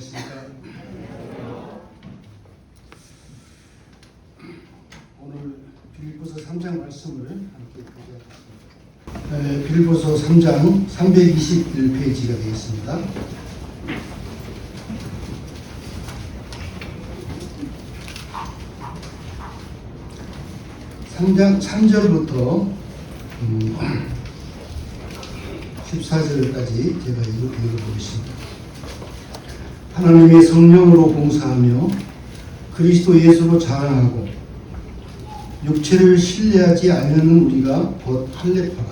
안녕하십니까. 오늘 빌립보서 3장 말씀을 함께 보겠습니다. 빌립보서 3장 321페이지가 되겠습니다. (3장) 3절부터 14절까지 제가 읽어보겠습니다. 하나님의 성령으로 봉사하며 그리스도 예수로 자랑하고 육체를 신뢰하지 않는 우리가 곧 할례파라.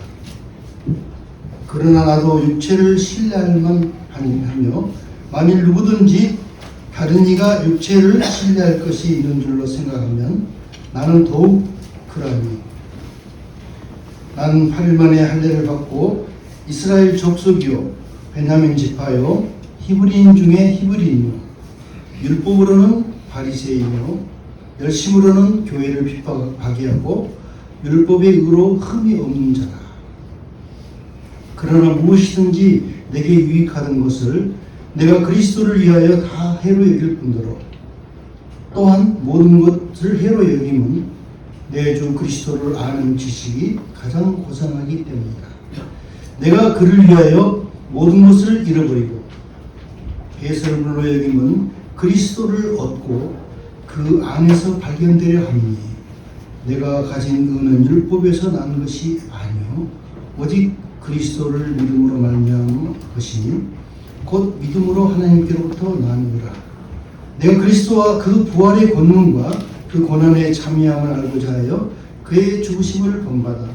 그러나 나도 육체를 신뢰할 만하며 만일 누구든지 다른 이가 육체를 신뢰할 것이 있는 줄로 생각하면 나는 더욱 그러하니 나는 8일 만에 할례를 받고 이스라엘 족속이요 베냐민 지파요 히브리인 중에 히브리인이요 율법으로는 바리새인이요 열심으로는 교회를 핍박하게 하고 율법의 의로 흠이 없는 자라. 그러나 무엇이든지 내게 유익하던 것을 내가 그리스도를 위하여 다 해로 여길 뿐더러 또한 모든 것을 해로 여김은 내 주 그리스도를 아는 지식이 가장 고상하기 때문이다. 내가 그를 위하여 모든 것을 잃어버리고 배설물로 여김은 그리스도를 얻고 그 안에서 발견되려 함니 내가 가진 의는 율법에서 난 것이 아니요 오직 그리스도를 믿음으로 말미암은 것이니 곧 믿음으로 하나님께로부터 나누라. 내가 그리스도와 그 부활의 권능과 그 고난의 참여함을 알고자 하여 그의 죽으심을 본받아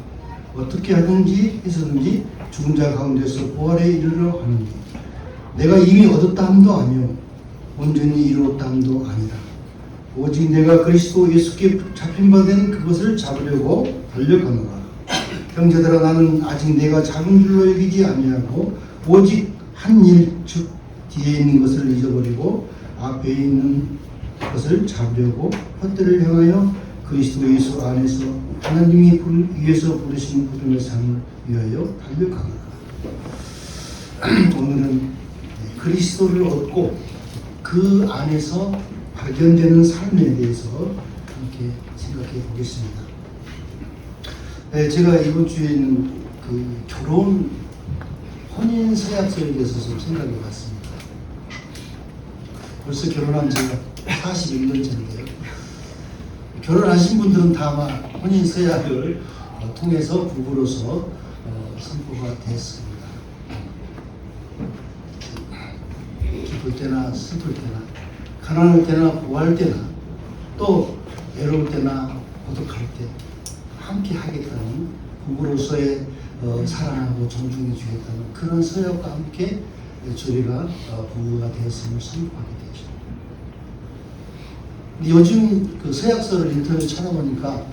어떻게 하든지 해서든지 죽은 자 가운데서 부활에 이르러 하느니 내가 이미 얻었다 함도 아니요 온전히 이루었다 함도 아니다. 오직 내가 그리스도 예수께 잡힌 바 된 그것을 잡으려고 달려가노라. 형제들아 나는 아직 내가 잡은 줄로 여기지 아니하고 오직 한 일 즉 뒤에 있는 것을 잊어버리고 앞에 있는 것을 잡으려고 헛되를 향하여 그리스도 예수 안에서 하나님이 위에서 부르신 부름의 상을 위하여 달려가노라. 오늘은 그리스도를 얻고 그 안에서 발견되는 삶에 대해서 함께 생각해 보겠습니다. 제가 이번 주에는 그 결혼 혼인 서약서에 대해서 좀 생각해 봤습니다. 벌써 결혼한 지가 41년째인데요. 결혼하신 분들은 다 아마 혼인 서약을 통해서 부부로서 선포가 됐습니다. 기쁠 때나 슬플 때나 가난할 때나 부할 때나 또 외로울 때나 고독할 때 함께 하겠다는 부부로서의 사랑하고 존중해 주겠다는 그런 서약과 함께 저희가 부부가 되었음을 선포하게 되죠. 요즘 그 서약서를 인터넷 찾아보니까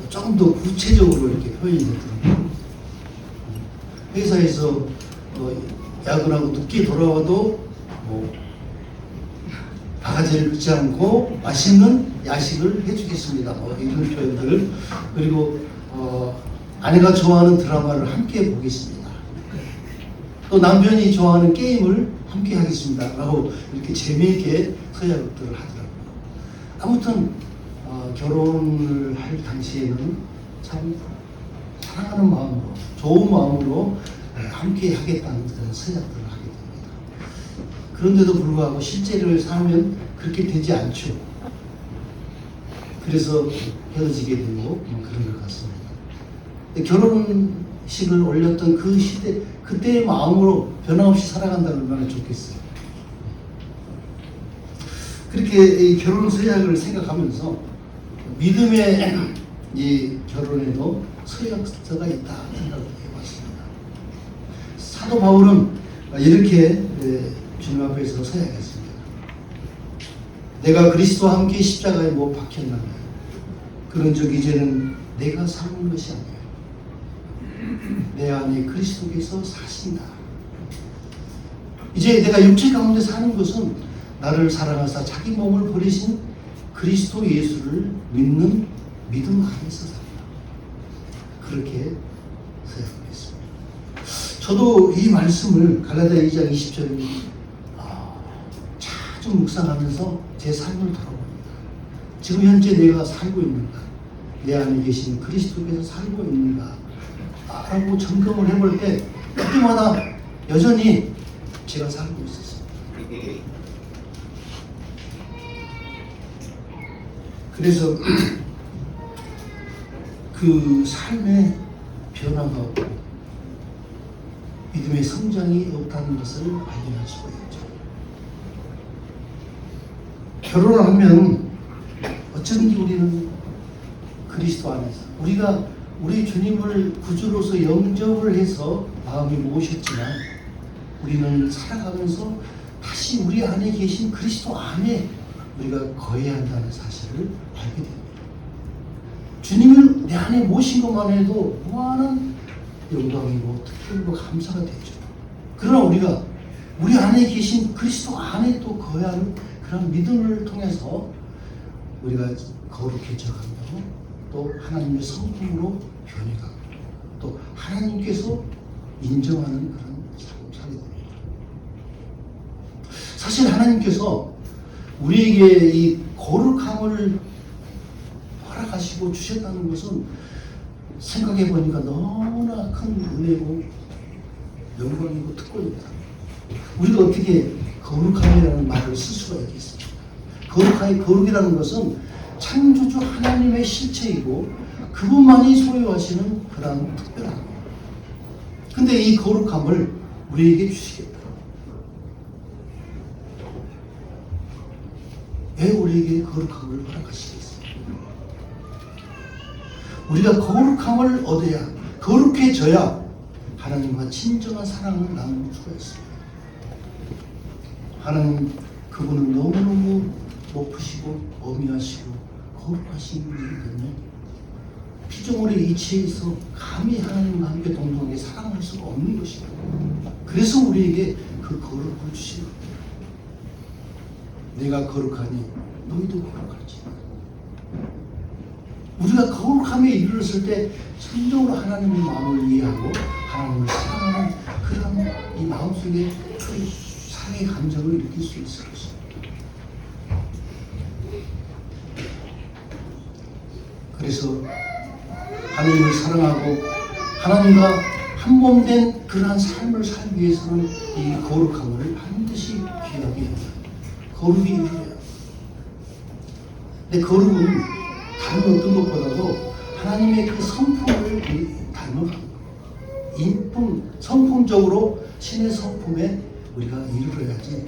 조금 더 구체적으로 이렇게 표현이 되더라고요. 회사에서 야근하고 늦게 돌아와도 바가지를 긁지 않고 맛있는 야식을 해주겠습니다. 이런 표현들. 그리고 아내가 좋아하는 드라마를 함께 보겠습니다. 또 남편이 좋아하는 게임을 함께 하겠습니다. 라고 이렇게 재미있게 서약들을 하더라고요. 아무튼 결혼을 할 당시에는 참 사랑하는 마음으로 좋은 마음으로 함께 하겠다는 그런 서약들을 하게 됩니다. 그런데도 불구하고 실제를 살면 그렇게 되지 않죠. 그래서 헤어지게 되고 그런 것 같습니다. 결혼식을 올렸던 그 시대 그때의 마음으로 변함없이 살아간다면 얼마나 좋겠어요. 그렇게 이 결혼 서약을 생각하면서 믿음의 이 결혼에도 서약서가 있다 생각을 해봤습니다. 사도 바울은 이렇게 주님 앞에서 서약했습니다. 내가 그리스도와 함께 십자가에 못 박혔나며 그런즉 이제는 내가 사는 것이 아니에요. 내 안에 그리스도께서 사신다. 이제 내가 육체 가운데 사는 것은 나를 사랑하사 자기 몸을 버리신 그리스도 예수를 믿는 믿음 안에서 산다. 그렇게 서약했습니다. 저도 이 말씀을 갈라디아 2장 20절을 잘 좀 묵상하면서 제 삶을 돌아봅니다. 지금 현재 내가 살고 있는가? 내 안에 계신 그리스도께서 살고 있는가? 라고 점검을 해볼 때 그때마다 여전히 제가 살고 있었어요. 그래서 그 삶의 변화가 없고 믿음의 성장이 없다는 것을 발견할 수가 있죠. 결혼을 하면 어쩐지 우리는 그리스도 안에서 우리가 우리 주님을 구주로서 영접을 해서 마음이 모셨지만 우리는 살아가면서 다시 우리 안에 계신 그리스도 안에 우리가 거해야 한다는 사실을 알게 됩니다. 주님을 내 안에 모신 것만 해도 무한한 영광이고 특별히고 감사가 되죠. 그러나 우리가 우리 안에 계신 그리스도 안에 또 거하는 그런 믿음을 통해서 우리가 거룩해져가며 또 하나님의 성품으로 변해가고 또 하나님께서 인정하는 그런 삶을 살게 됩니다. 사실 하나님께서 우리에게 이 거룩함을 허락하시고 주셨다는 것은 생각해 보니까 너무나 큰 은혜고 영광이고 특권입니다. 우리가 어떻게 거룩함이라는 말을 쓸 수가 있겠습니까? 거룩이라는 것은 창조주 하나님의 실체이고 그분만이 소유하시는 그런 특별한 겁니다. 근데 이 거룩함을 우리에게 주시겠다. 왜 우리에게 거룩함을 허락하시겠어요? 우리가 거룩함을 얻어야, 거룩해져야 하나님과 진정한 사랑을 나눌 수가 있습니다. 하나님, 그분은 너무너무 높으시고 어미하시고 거룩하신 분이기 때문에 피조물의 이치에서 감히 하나님과 함께 동등하게 사랑할 수가 없는 것입니다. 그래서 우리에게 그 거룩을 주시는 겁니다. 내가 거룩하니 너희도 거룩하지. 우리가 거룩함에 이르렀을 때 진정으로 하나님의 마음을 이해하고 하나님을 사랑하는 그런 이 마음속에 그 사랑의 감정을 느낄 수 있을 것입니다. 그래서 하나님을 사랑하고 하나님과 한몸된 그러한 삶을 살기 위해서는 이 거룩함을 반드시 귀하게 합니다. 거룩이 이루어야. 근데 거룩은 다른 어떤 것보다도 하나님의 그 성품을 닮아갑니다. 성품적으로 신의 성품에 우리가 이르러야지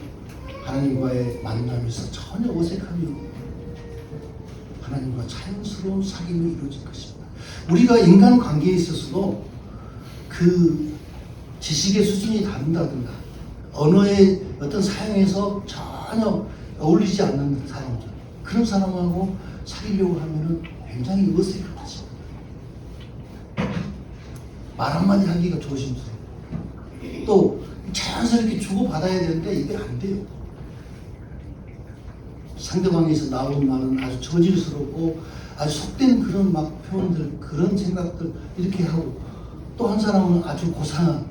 하나님과의 만남에서 전혀 어색함이 없고 하나님과 자연스러운 사귐이 이루어질 것입니다. 우리가 인간 관계에 있어서도 그 지식의 수준이 다른다든가 언어의 어떤 사용에서 전혀 어울리지 않는 사람들, 그런 사람하고 사귀려고 하면은 굉장히 어색할 것입니다. 말 한마디 하기가 조심스러워. 또 자연스럽게 주고받아야 되는데 이게 안 돼요. 상대방에서 나오는 말은 아주 저질스럽고 아주 속된 그런 막 표현들, 그런 생각들 이렇게 하고 또 한 사람은 아주 고상한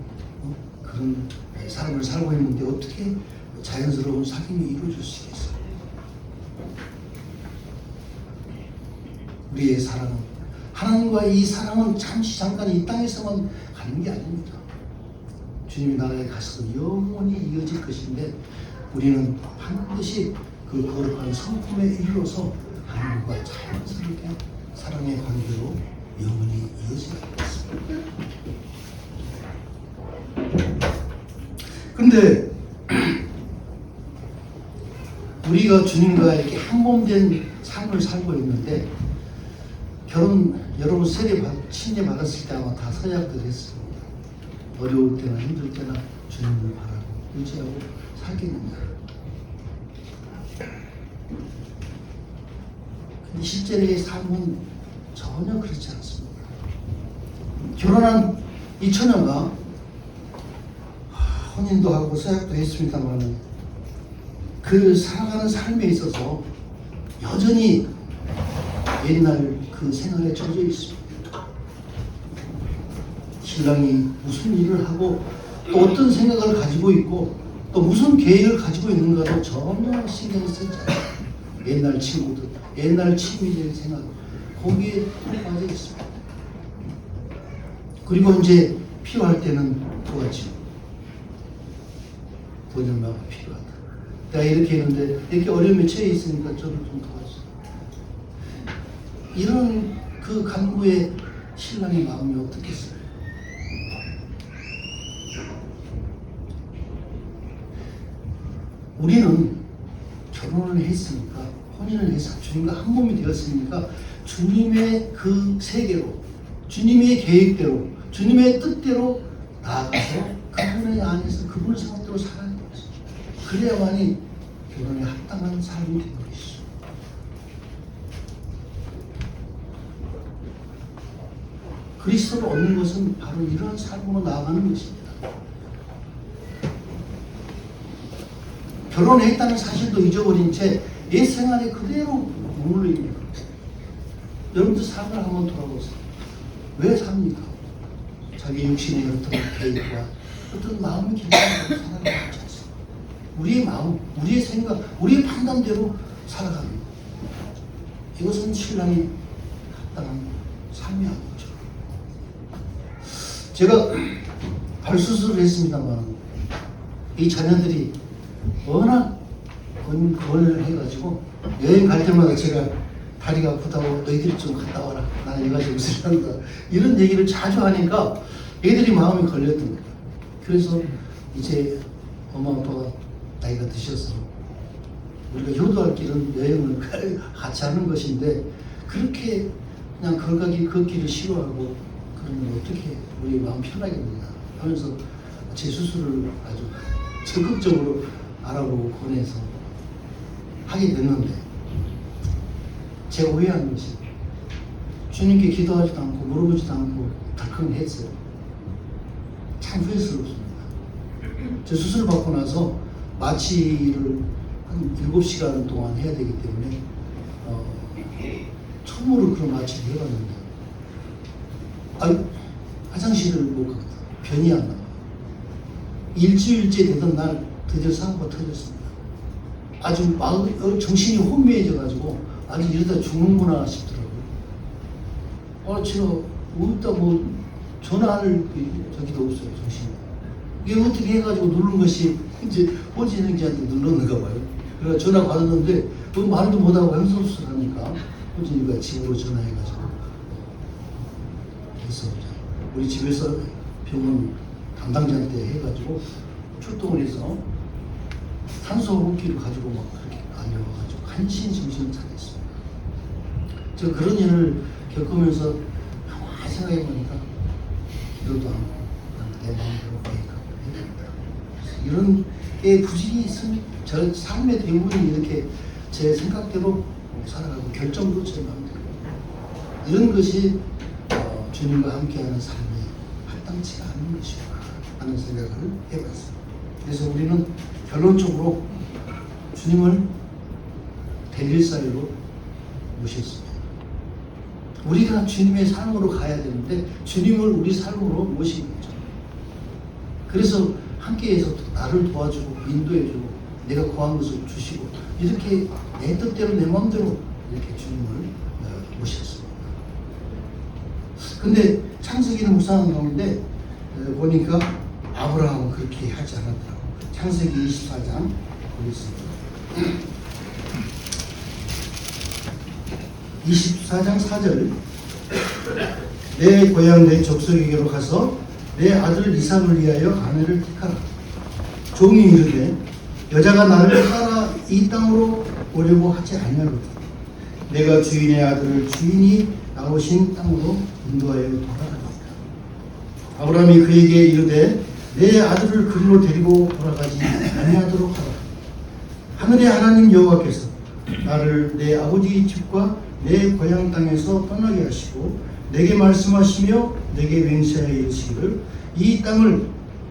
그런 삶을 살고 있는데 어떻게 자연스러운 사귐이 이루어질 수 있겠어요? 우리의 사랑은, 하나님과의 이 사랑은 잠시 잠깐 이 땅에서만 가는 게 아닙니다. 주님의 나라에 가서도 영원히 이어질 것인데 우리는 반드시 그 거룩한 성품에 이르러서 하나님과 자연스럽게 사랑의 관계로 영원히 이어져야 하겠습니다. 그런데 우리가 주님과 이렇게 한몸된 삶을 살고 있는데 결혼 여러분 침례 받았을 때 아마 다 서약들 했습니다. 어려울 때나 힘들 때나 주님을 바라고 의지하고 살겠느냐. 근데 실제의 삶은 전혀 그렇지 않습니다. 결혼한 이 처녀가 혼인도 하고 서약도 했습니다만 그 살아가는 삶에 있어서 여전히 옛날 그 생활에 젖어 있습니다. 신랑이 무슨 일을 하고 또 어떤 생각을 가지고 있고 또 무슨 계획을 가지고 있는가도 전혀 신경 쓰지 않아요. 옛날 친구들, 옛날 취미들 생각, 거기에 빠져 있습니다. 그리고 이제 필요할 때는 도와주고, 돈 얼마가 필요하다. 내가 이렇게 했는데 이렇게 어려움에 처해 있으니까 저를 좀 도와주세요. 이런 그 간부의 신랑의 마음이 어떻겠어요? 우리는 결혼을 했으니까, 혼인을 해서 주님과 한 몸이 되었으니까 주님의 그 세계로, 주님의 계획대로, 주님의 뜻대로 나아가서 그분의 안에서 그분의 생각대로 살아야 돼요. 그래야만이 결혼에 합당한 삶이 되는 것이죠. 그리스도를 얻는 것은 바로 이런 삶으로 나아가는 것입니다. 결혼했다는 사실도 잊어버린 채 옛 생활에 그대로 머물러 있는 거예요. 여러분들 삶을 한번 돌아보세요. 왜 삽니까? 자기 육신의 어떤 계획과 어떤 마음의 기준으로 살아가지 않습니다. 우리의 마음, 우리의 생각, 우리의 판단대로 살아가는 것. 이것은 신랑이 합당한 삶이 아니죠. 제가 발수술을 했습니다만 이 자녀들이 워낙 권을 해가지고 여행 갈 때마다 제가 다리가 아프다고 너희들이 좀 갔다 와라. 나는 이가지고 무슨 한다. 이런 얘기를 자주 하니까 애들이 마음이 걸렸던 거예요. 그래서 이제 엄마 아빠가 나이가 드셔서 우리가 효도할 길은 여행을 같이 하는 것인데 그렇게 그냥 걷기를 싫어하고 그러면 어떻게 우리 마음 편하겠느냐 하면서 제 수술을 아주 적극적으로 알아보고 권해서 하게 됐는데 제가 오해한 것이 주님께 기도하지도 않고 물어보지도 않고 덜컹 했어요. 참 후회스럽습니다. 제 수술 받고 나서 마취를 한 7시간 동안 해야 되기 때문에 처음으로 그런 마취를 해봤는데 화장실을 못 가거든. 변이 안 나와. 일주일째 되던 날 드디어 사고가 터졌습니다. 아주 정신이 혼미해져가지고 아주 이러다 죽는구나 싶더라고요. 제가 어디다 전화할 저기도 없어요, 정신이. 이게 어떻게 해가지고 누른 것이 이제 호진영지한테 눌렀는가 봐요. 그래서 전화 받았는데 말도 못하고 횡설수설 하니까 호진이가 집으로 전화해가지고 그래서 우리 집에서 병원 담당자한테 해가지고 출동을 해서 산소 호흡기를 가지고 막 그렇게 알려와가지고 한신정신을 차렸습니다. 저 그런 일을 겪으면서 가만히 생각해보니까 기도도 않고 내 마음대로 계획하고 해야 된다. 이런 게 부진이 있으면 저 삶의 대부분이 이렇게 제 생각대로 살아가고 결정도 제 마음대로 이런 것이 주님과 함께하는 삶에 합당치가 않은 것이구나 하는 생각을 해봤습니다. 그래서 우리는 결론적으로 주님을 대릴사이로 모셨습니다. 우리가 주님의 삶으로 가야 되는데 주님을 우리 삶으로 모신 거죠. 그래서 함께해서 나를 도와주고 인도해주고 내가 구한 것을 주시고 이렇게 내 뜻대로 내 마음대로 이렇게 주님을 모셨습니다. 근데 창세기는 묵상한 가운데 보니까 아브라함은 그렇게 하지 않았더라고요. 창세기 24장 보겠습니다. 24장 4절 내 고향 내 족속에게로 가서 내 아들 이삭을 위하여 아내를 택하라. 종이 이르되 여자가 나를 따라 이 땅으로 오려고 하지 아니하거든. 내가 주인의 아들을 주인이 나오신 땅으로 인도하여 돌아가니까. 아브라함이 그에게 이르되 내 아들을 그리로 데리고 돌아가지 아니하도록 하라. 하늘의 하나님 여호와께서 나를 내 아버지 집과 내 고향 땅에서 떠나게 하시고 내게 말씀하시며 내게 맹세하여 이르시기를 이 땅을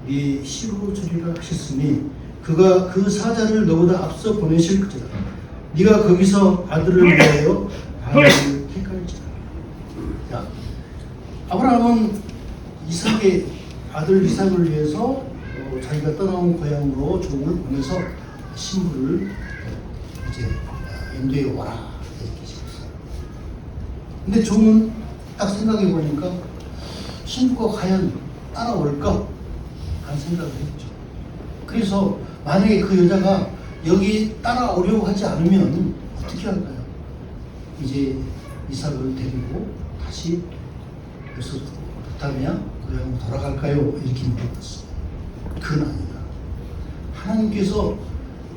네 시로 주리라 하셨으니 그가 그 사자를 너보다 앞서 보내실 것이다. 네가 거기서 아들을 위하여 아내를 택할지라. 아브라함은 이삭의 아들 이삭을 위해서 자기가 떠나온 고향으로 종을 보내서 신부를 이제 인도에 와라 이렇게 시켰어요. 근데 종은 딱 생각해 보니까 신부가 과연 따라올까 하는 생각을 했죠. 그래서 만약에 그 여자가 여기 따라오려고 하지 않으면 어떻게 할까요? 이제 이삭을 데리고 다시 메소포타미아 고향으로 돌아갈까요? 이렇게 물어봤어요. 그건 아니다. 하나님께서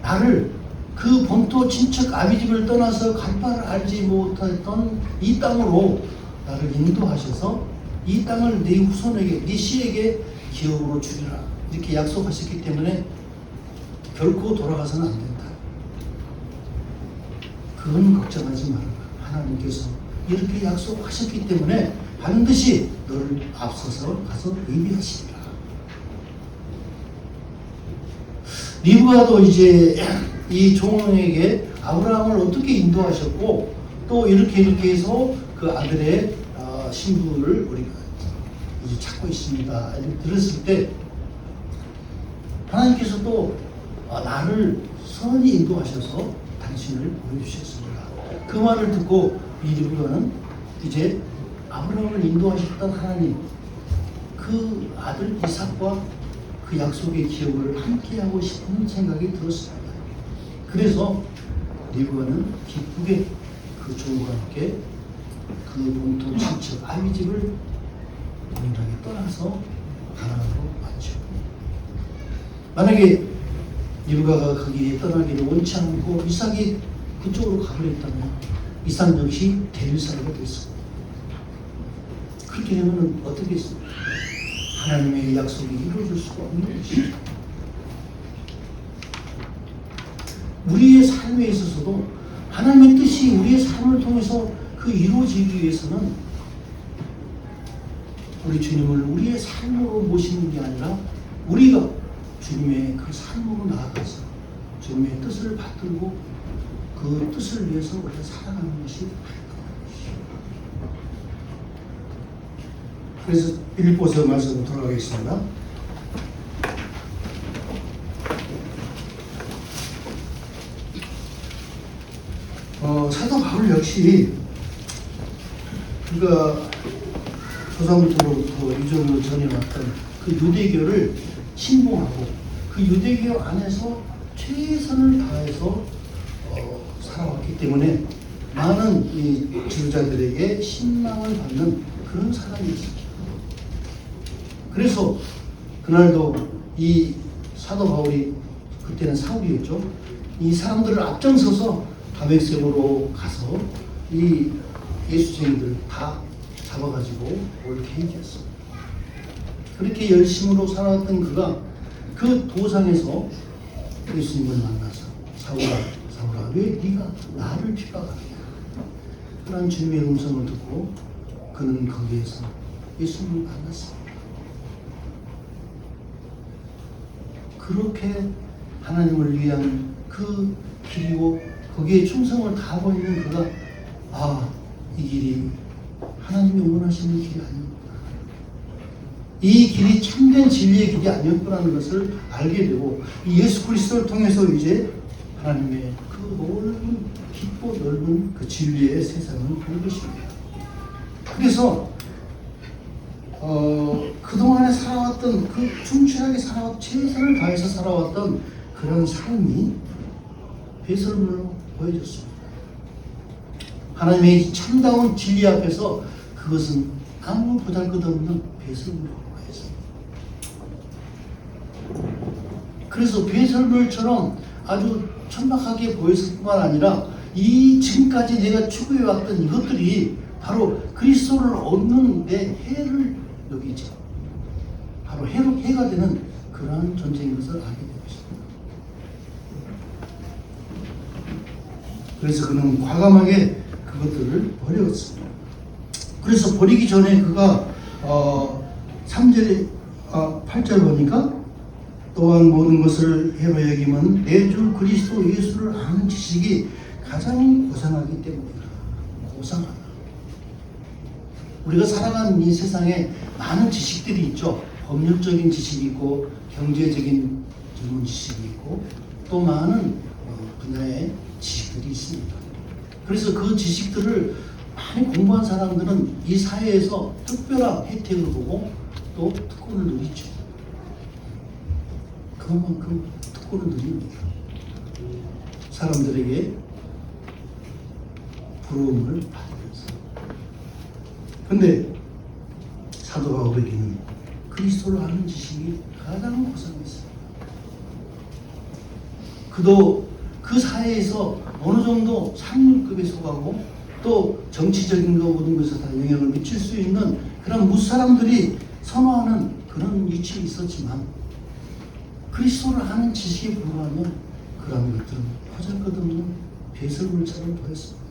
나를 그 본토 친척 아비집을 떠나서 갈 바를 알지 못했던 이 땅으로 나를 인도하셔서 이 땅을 네 후손에게, 네 씨에게 기업으로 주리라 이렇게 약속하셨기 때문에 결코 돌아가서는 안 된다. 그건 걱정하지 말아라. 하나님께서 이렇게 약속하셨기 때문에 반드시 너를 앞서서 가서 의미하시리라. 리브가도 이제 이 종에게 아브라함을 어떻게 인도하셨고 또 이렇게 해서 그 아들의 신부를 우리가 이제 찾고 있습니다. 이렇게 들었을 때 하나님께서 또 나를 선히 인도하셔서 당신을 보여주셨습니다. 그 말을 듣고 이 리브가는 이제 아브라함을 인도하셨던 하나님 그 아들 이삭과 그 약속의 기억을 함께하고 싶은 생각이 들었습니다. 그래서 리브가는 기쁘게 그 종과 함께 그 본토 친척 아비집을 동일하게 떠나서 가나안으로 왔죠. 만약에 리브가가 거기에 떠나기를 원치 않고 이삭이 그쪽으로 가버렸다면 이삭 역시 대일사가 됐습니다. 그렇게 되면 어떻게 했습니까? 하나님의 약속이 이루어질 수가 없는 것이죠. 우리의 삶에 있어서도 하나님의 뜻이 우리의 삶을 통해서 그 이루어지기 위해서는 우리 주님을 우리의 삶으로 모시는 게 아니라 우리가 주님의 그 삶으로 나아가서 주님의 뜻을 받들고 그 뜻을 위해서 우리가 살아가는 것이 그래서 빌립보서 말씀으로 돌아가겠습니다. 사도 바울 역시 그가 조상부터로부터 유전으로 전해왔던 그 유대교를 신봉하고 그 유대교 안에서 최선을 다해서 살아왔기 때문에 많은 이 지도자들에게 신망을 받는 그런 사람이었습니다. 그래서 그날도 이 사도 바울이 그때는 사울이었죠. 이 사람들을 앞장서서 다메섹으로 가서 이 예수쟁이들 다 잡아가지고 올 계획이었습니다. 그렇게 열심으로 살아왔던 그가 그 도상에서 예수님을 만나서 사울아 왜 네가 나를 핍박하느냐 그런 주님의 음성을 듣고 그는 거기에서 예수님을 만났습니다. 그렇게 하나님을 위한 그 길이고 거기에 충성을 다하고 있는 그가 이 길이 하나님이 원하시는 길이 아니었구나. 이 길이 참된 진리의 길이 아니었구나는 것을 알게 되고 이 예수 그리스도를 통해서 이제 하나님의 그 넓은 깊고 넓은 그 진리의 세상을 본 것입니다. 그래서 그동안에 살아왔던 그 충실하게 최선을 다해서 살아왔던 그런 삶이 배설물로 보여졌습니다. 하나님의 참다운 진리 앞에서 그것은 아무 보잘것없는 배설물로 보였습니다. 그래서 배설물처럼 아주 천박하게 보였을 뿐만 아니라 이 지금까지 내가 추구해왔던 이것들이 바로 그리스도를 얻는 데 해를 여기죠. 바로 해가 되는 그러한 존재인 것을 알게 되었습니다. 그래서 그는 과감하게 그것들을 버렸습니다. 그래서 버리기 전에 그가 3절에 8절 보니까 또한 모든 것을 해로 여김은 내 주 그리스도 예수를 아는 지식이 가장 고상하기 때문이다. 고상하다. 우리가 살아가는 이 세상에 많은 지식들이 있죠. 법률적인 지식이 있고 경제적인 전문 지식이 있고 또 많은 분야의 지식들이 있습니다. 그래서 그 지식들을 많이 공부한 사람들은 이 사회에서 특별한 혜택을 보고 또 특권을 누리죠. 그만큼 특권을 누립니다. 사람들에게 부러움을 받으면서. 근데 사도 바울에게는 그리스도를 아는 지식이 가장 고상했습니다. 그도 그 사회에서 어느 정도 상류급에 속하고 또 정치적인 거 모든 것에 다 영향을 미칠 수 있는 그런 무사람들이 선호하는 그런 위치에 있었지만 그리스도를 아는 지식에 불과하면 그런 것들은 보잘것없는 배설물처럼 보였습니다.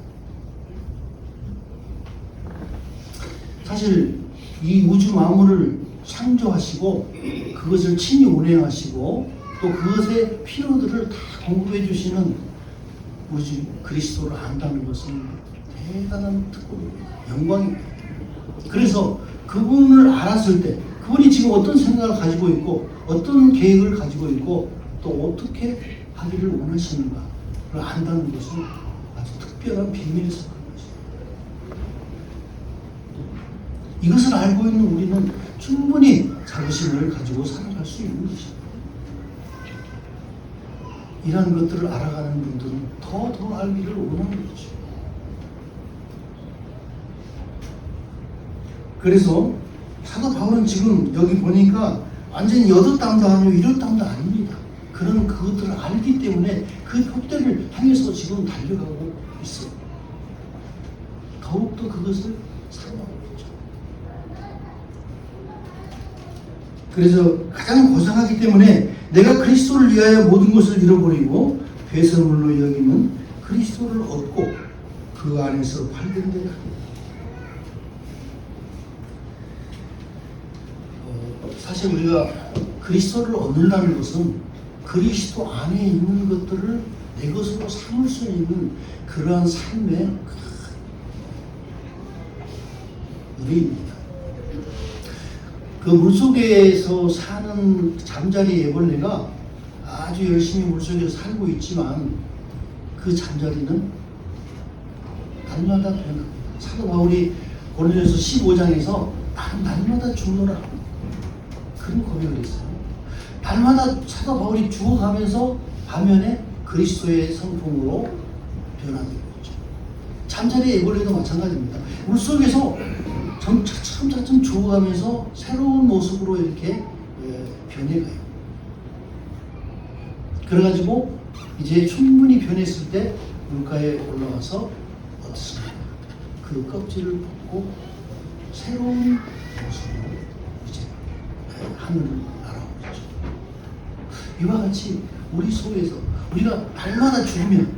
사실 이 우주 만물을 창조하시고 그것을 친히 운행하시고 또 그것의 필요들을 다 공급해 주시는 우주 그리스도를 안다는 것은 대단한 특권입니다. 영광입니다. 그래서 그분을 알았을 때 그분이 지금 어떤 생각을 가지고 있고 어떤 계획을 가지고 있고 또 어떻게 하기를 원하시는가를 안다는 것은 아주 특별한 비밀에 속한 것입니다. 이것을 알고 있는 우리는 충분히 자부심을 가지고 살아갈 수 있는 것입니다. 이러한 것들을 알아가는 분들은 더 알기를 원하는 거죠. 그래서 사도 바울은 지금 여기 보니까 완전히 여덟담도 아니고 일곱담도 아닙니다. 그런 그것들을 알기 때문에 그 표대를 향해서 지금 달려가고 있어요. 더욱더 그것을 사모하고 있죠. 그래서 가장 고상하기 때문에 내가 그리스도를 위하여 모든 것을 잃어버리고 배설물로 여기는 그리스도를 얻고 그 안에서 발견되게 합니다. 사실 우리가 그리스도를 얻는다는 것은 그리스도 안에 있는 것들을 내 것으로 삼을 수 있는 그러한 삶의 의미입니다. 그 물속에서 사는 잠자리 애벌레가 아주 열심히 물속에서 살고 있지만 그 잠자리는 날마다 변합니다. 사도 바울이 고린도전서 15장에서 날마다 죽노라 그런 고백을 했어요. 날마다 사도 바울이 죽어가면서 반면에 그리스도의 성품으로 변화되고 있죠. 잠자리 애벌레도 마찬가지입니다. 물속에서 차츰 죽어가면서 새로운 모습으로 이렇게 변해가요. 그래가지고 이제 충분히 변했을 때 물가에 올라와서 어떻습니까? 그 껍질을 벗고 새로운 모습으로 이제 하늘을 날아오죠. 이와 같이 우리 속에서 우리가 날마다 죽으면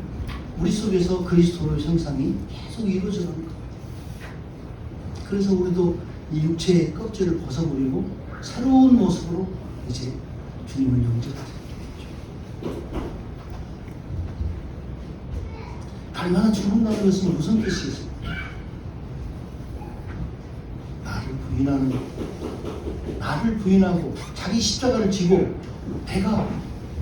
우리 속에서 그리스도의 형상이 계속 이루어져가는 겁니다. 그래서 우리도 이 육체의 껍질을 벗어버리고 새로운 모습으로 이제 주님을 영접하게 되죠. 날마다 죽는다는 것은 무슨 뜻이겠습니까? 나를 부인하고 자기 십자가를 지고 내가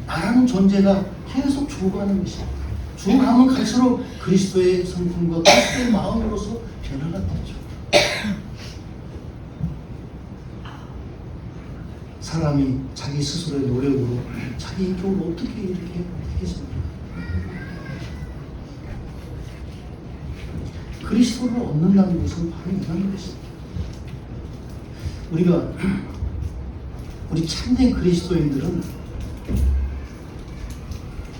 나라는 존재가 계속 죽어가는 것입니다. 죽어가면 갈수록 그리스도의 성품과 그리스도의 마음으로서 변화가 되죠. 사람이 자기 스스로의 노력으로 자기 인격을 어떻게 이렇게 하겠습니까? 그리스도를 얻는다는 것은 바로 이런 것입니다. 우리 참된 그리스도인들은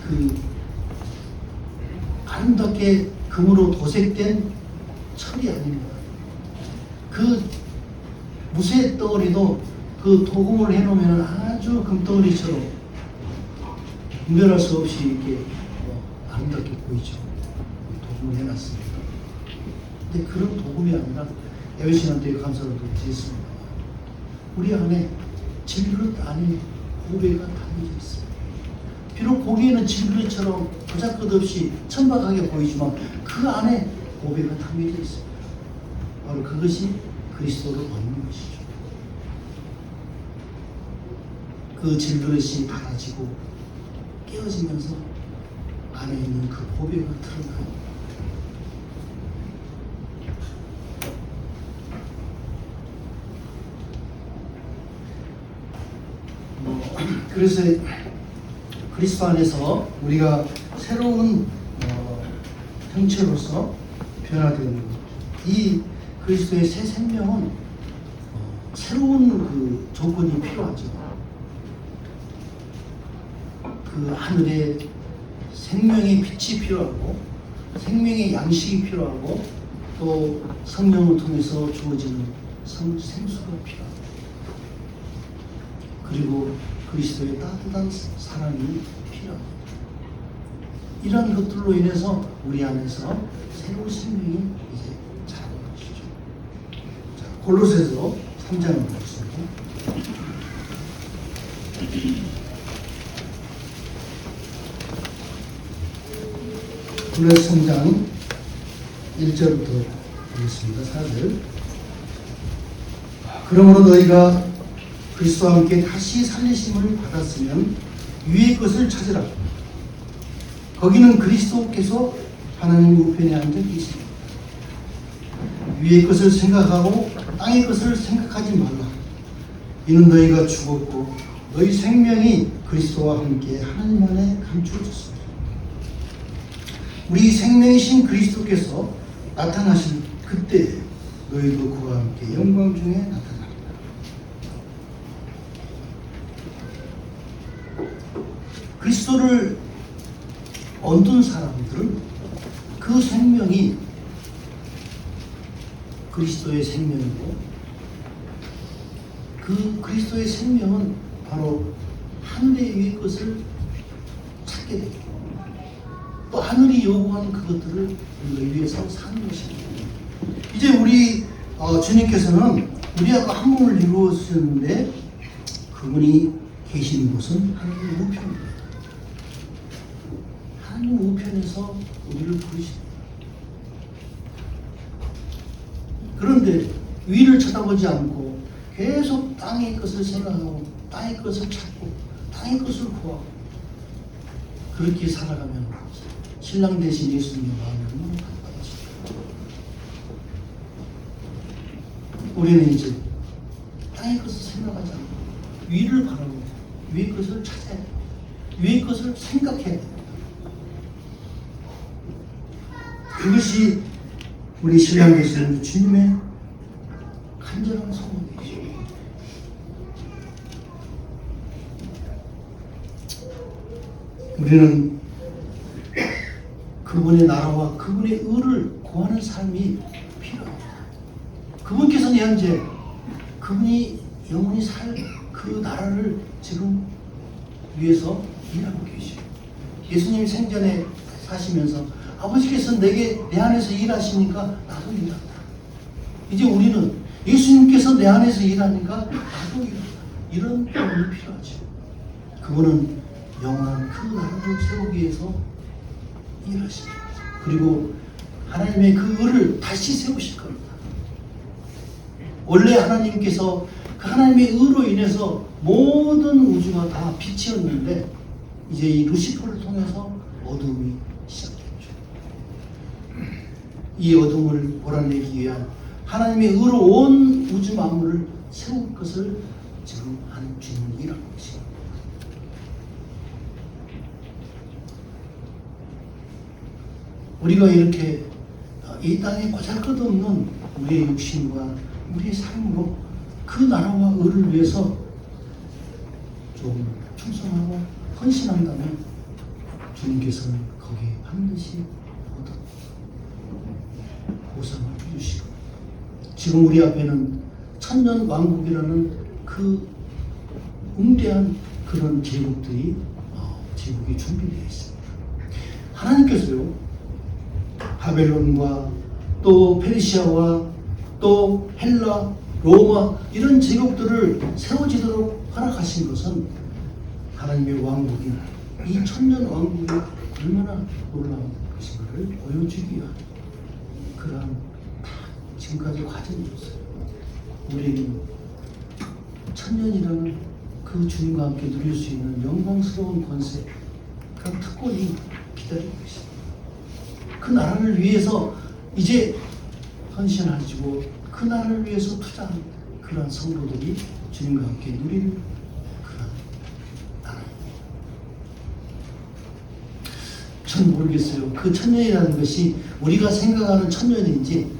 그 아름답게 금으로 도색된 철이 아닙니다. 그 무쇠 덩어리도 그 도금을 해놓으면 아주 금덩어리처럼 분별할 수 없이 이렇게 아름답게 보이죠. 도금을 해놨습니다. 근데 그런 도금이 아니라 에베신한테 감사를 드렸습니다. 우리 안에 질그릇 안에 고배가 담겨져 있습니다. 비록 보기에는 질그릇처럼 보잘것없이 천박하게 보이지만 그 안에 고배가 담겨져 있습니다. 바로 그것이 그리스도를 얻는 것이죠. 그 질그릇이 닫아지고 깨어지면서 안에 있는 그 보배가 드러나요. 그래서 그리스도 안에서 우리가 새로운 형체로서 변화되는 것. 이 그리스도의 새 생명은 새로운 그 조건이 필요하죠. 그 하늘에 생명의 빛이 필요하고 생명의 양식이 필요하고 또 성령을 통해서 주어지는 생수가 필요하고 그리고 그리스도의 따뜻한 사랑이 필요합니다. 이런 것들로 인해서 우리 안에서 새로운 생명이 이제 자라는 것이죠. 자, 골로새서 3장을 보겠습니다. 골로새 3장 1절부터 보겠습니다. 4절. 그러므로 너희가 그리스도와 함께 다시 살리심을 받았으면 위의 것을 찾으라. 거기는 그리스도께서 하나님 우편에 앉아 계십니다. 위의 것을 생각하고 땅의 것을 생각하지 말라. 이는 너희가 죽었고 너희 생명이 그리스도와 함께 하나님 안에 감추어졌습니다. 우리 생명이신 그리스도께서 나타나실 그때 너희도 그와 함께 영광 중에 나타납니다. 그리스도를 얻은 사람들은 그 생명이 그리스도의 생명이고 그 그리스도의 생명은 바로 하늘의 위의 것을 찾게 되고 또 하늘이 요구하는 그것들을 우리가 위해서 사는 것입니다. 이제 우리 주님께서는 우리하고 한 몸을 이루었는데 그분이 계신 곳은 하나님 우편입니다. 하나님 우편에서 우리를 부르십니다. 그런데 위를 쳐다보지 않고 계속 땅의 것을 생각하고 땅의 것을 찾고 땅의 것을 구하고 그렇게 살아가면 신랑 대신 예수님의 마음이 얼마나 답답하실까요? 우리는 이제 땅의 것을 생각하지 않고 위를 바라고 위의 것을 찾아야 돼요. 위의 것을 생각해야 돼요. 그것이 우리 신랑 되시는 주님의 간절한 소원이죠. 우리는 그분의 나라와 그분의 의를 구하는 삶이 필요합니다. 그분께서는 현재 그분이 영원히 살 그 나라를 지금 위해서 일하고 계시고 예수님이 생전에 사시면서 아버지께서 내 안에서 일하시니까 나도 일한다. 이제 우리는 예수님께서 내 안에서 일하니까 나도 일한다. 이런 경험이 필요하죠. 그분은 영원한 그 나라를 세우기 위해서 일하십니다. 그리고 하나님의 그 의를 다시 세우실 겁니다. 원래 하나님께서 그 하나님의 의로 인해서 모든 우주가 다 빛이었는데 이제 이 루시퍼를 통해서 어둠이 시작됐죠. 이 어둠을 몰아내기 위한 하나님의 의로 온 우주 만물을 세울 것을 지금 하는 주님은 일하고 계십니다. 우리가 이렇게 이 땅에 보잘것없는 우리의 육신과 우리의 삶으로 그 나라와 의를 위해서 좀 충성하고 헌신한다면 주님께서는 거기에 반드시 보상을 해주시고 지금 우리 앞에는 천년 왕국이라는 그 웅대한 그런 제국이 준비되어 있습니다. 하나님께서요 바벨론과 또 페르시아와 또 헬라, 로마 이런 제국들을 세워지도록 허락하신 것은 하나님의 왕국이 이 천년 왕국이 얼마나 놀라운 것인가를 보여주기 위한 그러한 지금까지 과정이었어요. 우리는 천년이라는 그 주님과 함께 누릴 수 있는 영광스러운 권세, 그 특권이 기다리고 있습니다. 그 나라를 위해서 이제 헌신하시고 그 나라를 위해서 투자하는 그러한 성도들이 주님과 함께 누리는 그런 나라입니다. 전 모르겠어요. 그 천년이라는 것이 우리가 생각하는 천년인지,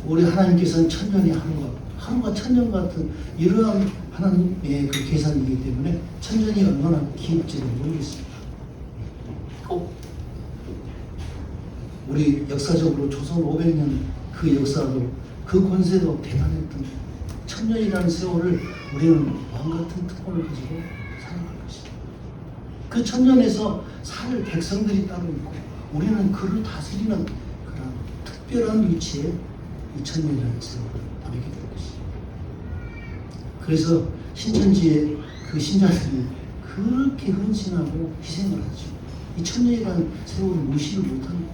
우리 하나님께서는 천년이 하루가 천년 같은 이러한 하나님의 그 계산이기 때문에 천년이 얼마나 기울지는 모르겠습니다. 꼭 우리 역사적으로 조선 500년 그 역사도 그 권세도 대단했던 천년이라는 세월을 우리는 왕같은 특권을 가지고 살아갈 것입니다. 그 천년에서 살 백성들이 따로 있고 우리는 그를 다스리는 그런 특별한 위치에 이 천년이라는 세월을 보내게 될 것입니다. 그래서 신천지의 그 신자들이 그렇게 헌신하고 희생을 하죠. 이 천년이라는 세월을 무시를 못합니다.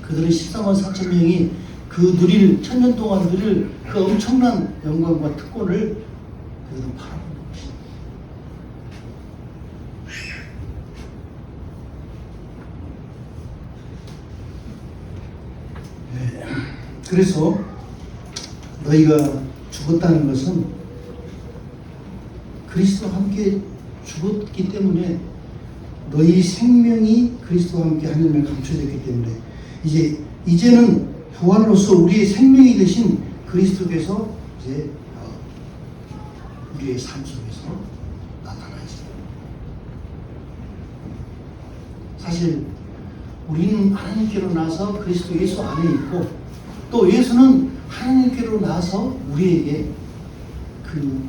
그들은 14만 4천 명이 그 천년 동안 누릴 그 엄청난 영광과 특권을 그들은 바라보는 것입니다. 네. 그래서 너희가 죽었다는 것은 그리스도와 함께 죽었기 때문에 너희 생명이 그리스도와 함께 하늘에 감춰졌기 때문에 이제는 부활로서 우리의 생명이 되신 그리스도께서 이제 우리의 삶 속에서 나타나지. 사실 우리는 하나님께로 나서 그리스도 예수 안에 있고 또 예수는 하나님께로 나서 우리에게 그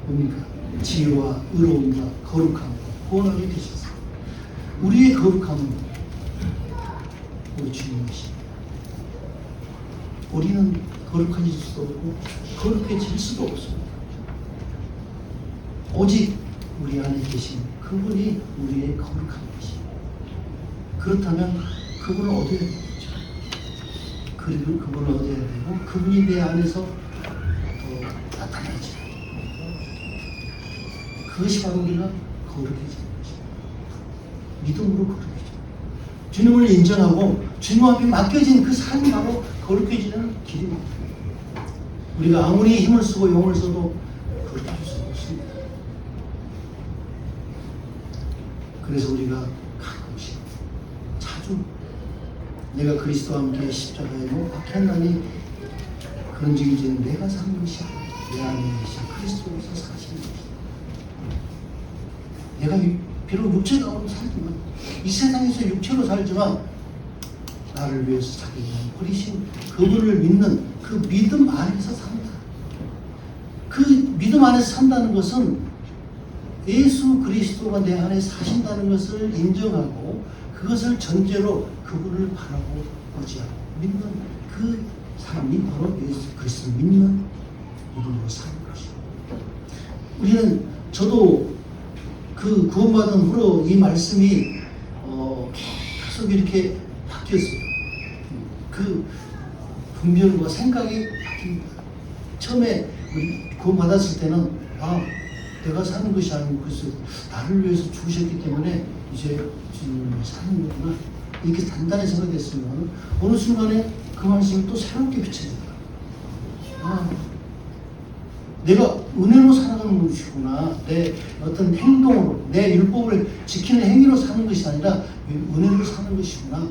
뭡니까? 지혜와 의로움과 거룩함과 구원하게 되셨어요. 우리의 거룩함은 우리 주님이십니다. 우리는 거룩해질 수도 없고 거룩해질 수도 없습니다. 오직 우리 안에 계신 그분이 우리의 거룩한 것입니다. 그렇다면 그분을 얻어야 되죠. 그리고 그분을 얻어야 되고 그분이 내 안에서 더 나타나지. 그것이 바로 우리가 거룩해지는 것입니다. 믿음으로 거룩해져. 주님을 인정하고 주님 앞에 맡겨진 그 삶이 바로 거룩해지는 길입니다. 우리가 아무리 힘을 쓰고 용을 써도 거룩해질 수 없습니다. 그래서 우리가 가끔씩 자주 내가 그리스도와 함께 십자가에 못 박혔나니 그런즉 이제는 내가 사는 것이 아니라 내 안에 계신 그리스도께서 사시는 것이다. 내가 비록 육체 가운데 살지만 이 세상에서 육체로 살지만 나를 위해서 자기 몸을 버리신 그분을 믿는 그 믿음 안에서 산다. 그 믿음 안에서 산다는 것은 예수 그리스도가 내 안에 사신다는 것을 인정하고 그것을 전제로 그분을 바라고 의지하고 믿는 그 사람이 바로 예수 그리스도를 믿는 믿음으로 사는 것입니다. 우리는 저도 그 구원받은 후로 이 말씀이 계속 이렇게 바뀌었어요. 그 분별과 생각이 바뀝니다. 처음에 구원받았을 때는 내가 사는 것이 아니고 그래서 나를 위해서 죽으셨기 때문에 이제 주님을 사는 거구나 이렇게 단단히 생각했으면 어느 순간에 그 말씀이 또 새롭게 비춰지더라고요. 내가 은혜로 살아가는 것이구나. 내 어떤 행동으로, 내 율법을 지키는 행위로 사는 것이 아니라 은혜로 사는 것이구나.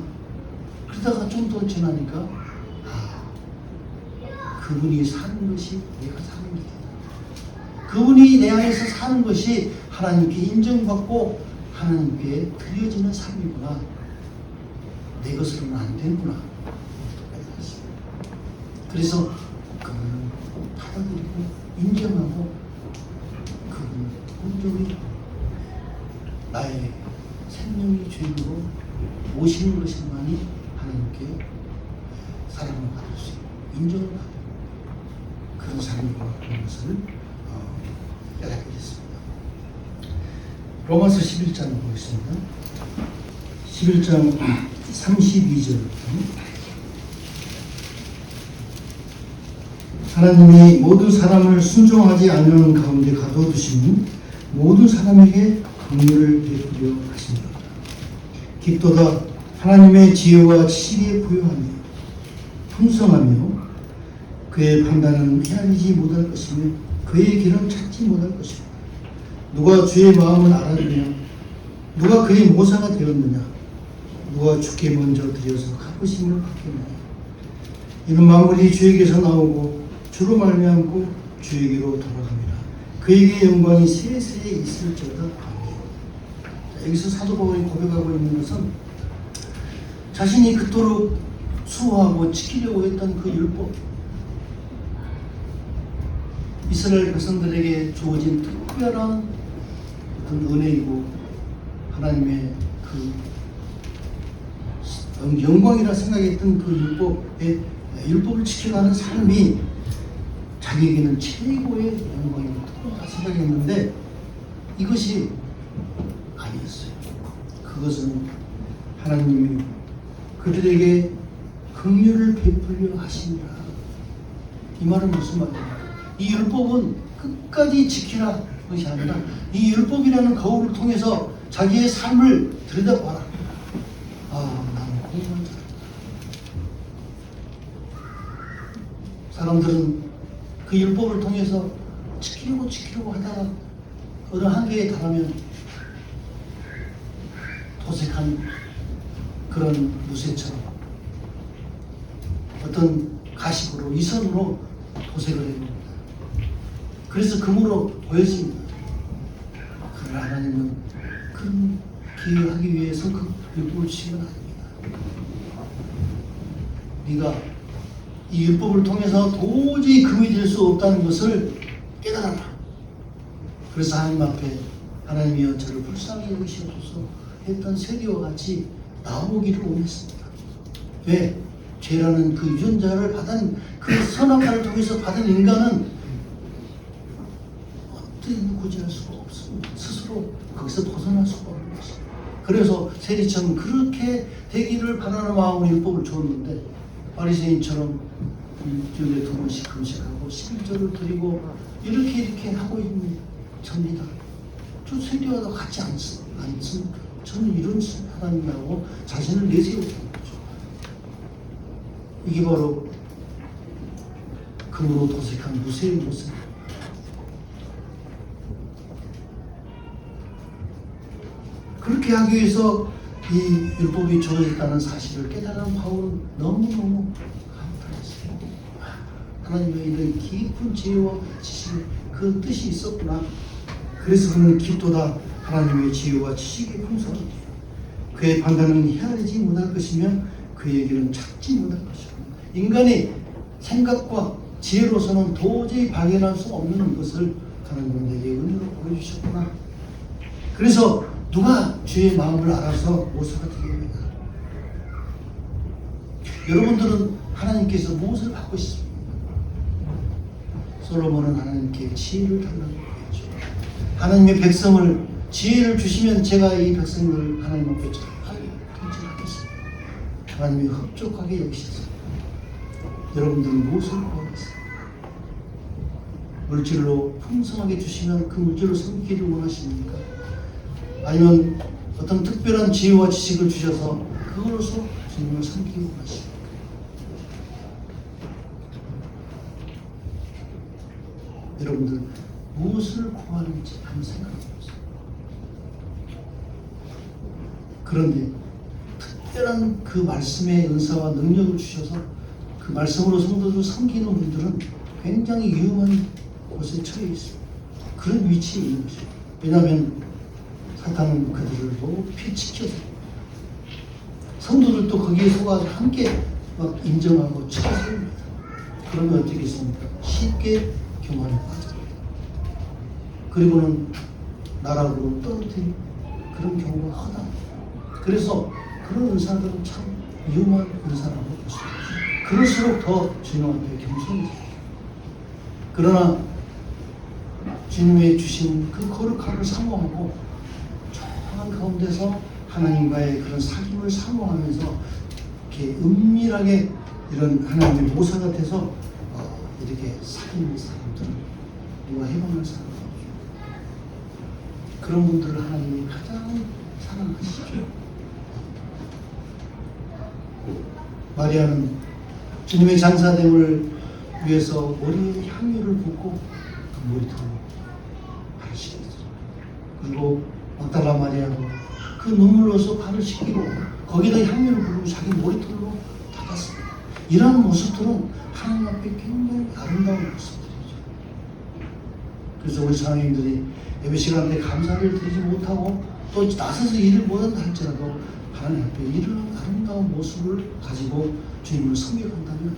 그러다가 좀 더 지나니까 그분이 사는 것이 내가 사는 길이다. 그분이 내 안에서 사는 것이 하나님께 인정받고 하나님께 드려지는 삶이구나. 내 것으로는 안 되는구나. 그래서 그분을 받아들이고 인정하고 그분을 온전히 나의 생명의 죄인으로 모시는 것만이 하나님께 사랑을 받을 수 있고 인정을 받을 그런 삶이고 그런 것을 깨닫게 됐습니다. 로마서 11장 보겠습니다. 11장 32절부터 하나님이 모든 사람을 순종하지 않는 가운데 가둬두시는 모든 사람에게 긍휼을 베풀려 하십니다. 깊도다 하나님의 지혜와 지식에 부유하며 풍성하며 그의 판단은 헤아리지 못할 것이며 그의 길은 찾지 못할 것이다. 누가 주의 마음을 알았느냐? 누가 그의 모사가 되었느냐? 누가 주께 먼저 드려서 갚으심을 받겠느냐? 이는 만물이 주에게서 나오고 주로 말미암고 주에게로 돌아갑니다. 그에게 영광이 세세에 있을지어다. 아멘. 여기서 사도 바울이 고백하고 있는 것은 자신이 그토록 수호하고 지키려고 했던 그 율법, 이스라엘 백성들에게 주어진 특별한 어떤 은혜이고 하나님의 그 영광이라 생각했던 그 율법을 지켜가는 삶이 자기에게는 최고의 영광이라고 생각했는데 이것이 아니었어요. 그것은 하나님이 그들에게 긍휼을 베풀려 하시니라. 이 말은 무슨 말입니까? 이 율법은 끝까지 지키라 것이 아니라 이 율법이라는 거울을 통해서 자기의 삶을 들여다봐라. 나는 공부한 사람이다. 사람들은 그 율법을 통해서 지키려고 하다가 어느 한계에 달하면 도색한 그런 무쇠처럼 어떤 가식으로 이선으로 도색을 해봅니다. 그래서 금으로 보여집니다. 그러나 하나님은 그 기회를 하기 위해서 그 율법을 주신 건 아닙니다. 네가 이 율법을 통해서 도저히 금이 될 수 없다는 것을 깨달아라. 그래서 하나님 앞에 하나님이여 저를 불쌍히 여기시옵소서 했던 세리와 같이 나오기를 원했습니다. 왜? 죄라는 그 유전자를 받은 그 선악과를 통해서 받은 인간은 어떻게 구제할 수가 없습니다. 스스로 거기서 벗어날 수가 없는 것입니다. 그래서 세리처럼 그렇게 되기를 바라는 마음으로 율법을 주었는데 바리새인처럼 일주일에 2번씩 금식하고 11절을 드리고 이렇게 하고 있는 접니다. 저 세리와도 같지 않습니까? 저는 이런 하나님이라고 자신을 내세우는 거죠. 이게 바로 금으로 도색한 무쇠의 모습. 그렇게 하기 위해서 이 율법이 주어졌다는 사실을 깨달은 바울은 너무너무 감탄했어요. 하나님의 이런 깊은 지혜와 지식의 그 뜻이 있었구나. 그래서 그는 깊도다 하나님의 지혜와 지식의 풍성함. 그의 판단은 헤아리지 못할 것이며 그의 길은 찾지 못할 것이고 인간의 생각과 지혜로서는 도저히 발견할 수 없는 것을 하나님은 내게 은혜로 보여주셨구나. 그래서 누가 주의 마음을 알아서 모사가 되게 합니다. 여러분들은 하나님께서 무엇을 받고 있습니까? 솔로몬은 하나님께 지혜를 달라고 했죠. 하나님의 백성을 지혜를 주시면 제가 이 백성을 하나님 앞에 잘 통치하겠습니다. 하나님이 흡족하게 여기셔서 여러분들은 무엇을 구하겠어요? 물질로 풍성하게 주시면 그 물질로 섬기기를 원하십니까? 아니면 어떤 특별한 지혜와 지식을 주셔서 그걸로서 주님을 섬기기 원하십니까? 여러분들 무엇을 구하는지 한번 생각해 보세요. 그런데 특별한 그 말씀의 은사와 능력을 주셔서 그 말씀으로 성도들을 섬기는 분들은 굉장히 위험한 곳에 처해 있어요. 그런 위치에 있는 것이죠. 왜냐하면 사탄은 그들을 높이 지켜서 성도들도 거기에 속아서 함께 막 인정하고 치켜세웁니다. 그러면 어떻게 했습니까? 쉽게 교만에 빠집니다. 그리고는 나락으로 떨어뜨리는 그런 경우가 허다합니다. 그래서 그런 은사들은 참 위험한 은사라고 볼 수 있습니다. 그럴수록 더 주님 앞에 겸손해져요. 그러나 주님의 주신 그 거룩함을 사모하고 조용한 가운데서 하나님과의 그런 사귐을 사모하면서 이렇게 은밀하게 이런 하나님의 모사가 돼서 이렇게 사귀는 사람들은 누가 해방할 사람은 없죠. 그런 분들을 하나님이 가장 사랑하시죠. 마리아는 주님의 장사됨을 위해서 머리에 향유를 붓고 그 머리털로 발을 씻겼죠. 그리고 막달라 마리아도 그 눈물로서 발을 씻기고 거기다 향유를 부르고 자기 머리털로 닦았습니다. 이러한 모습들은 하나님 앞에 굉장히 아름다운 모습들이죠. 그래서 우리 사람들이 예배 시간 때 감사를 드리지 못하고 또 나서서 일을 못한다 할지라도 하나님 앞에 이런 아름다운 모습을 가지고 주님을 섬겨간다면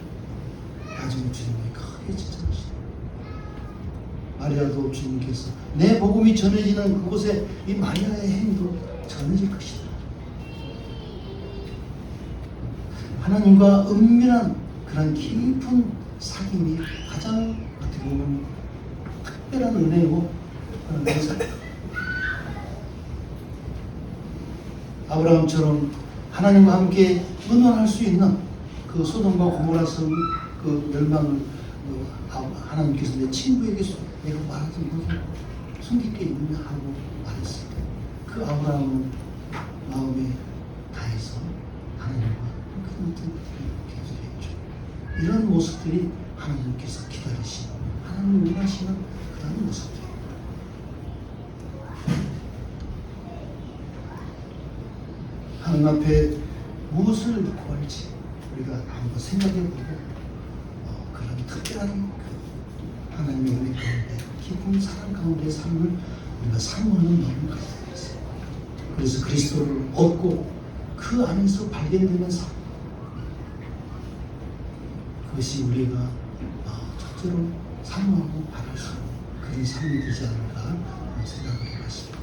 나중에 주님이 크게 칭찬하시다. 마리아도 주님께서 내 복음이 전해지는 그곳에 이 마리아의 행위도 전해질 것이다. 하나님과 은밀한 그런 깊은 사귐이 가장 어떻게 보면 특별한 은혜고 그런 은사입니다. 아브라함처럼 하나님과 함께 의논할 수 있는 그 소돔과 고모라 성 그 멸망을 하나님께서 내 친구에게 내가 말하지 못하고 숨길 게 있느냐 하고 말했을 때 그 아브라함은 마음에 다해서 하나님과 큰 교제했죠. 이런 모습들이 하나님께서 기다리시는 하나님을 원하시는 그런 모습들입니다. 하나님 앞에 무엇을 구할지 우리가 한번 생각해보고 그런 특별한 그 하나님의 은혜 가운데 깊은 사랑 가운데 삶을 우리가 사모하는 마음을 가지고 있어요. 그래서 그리스도를 얻고 그 안에서 발견되는 삶, 그것이 우리가 첫째로 사모하고 바랄 수 있는 그런 삶이 되지 않을까 생각을 해봤습니다.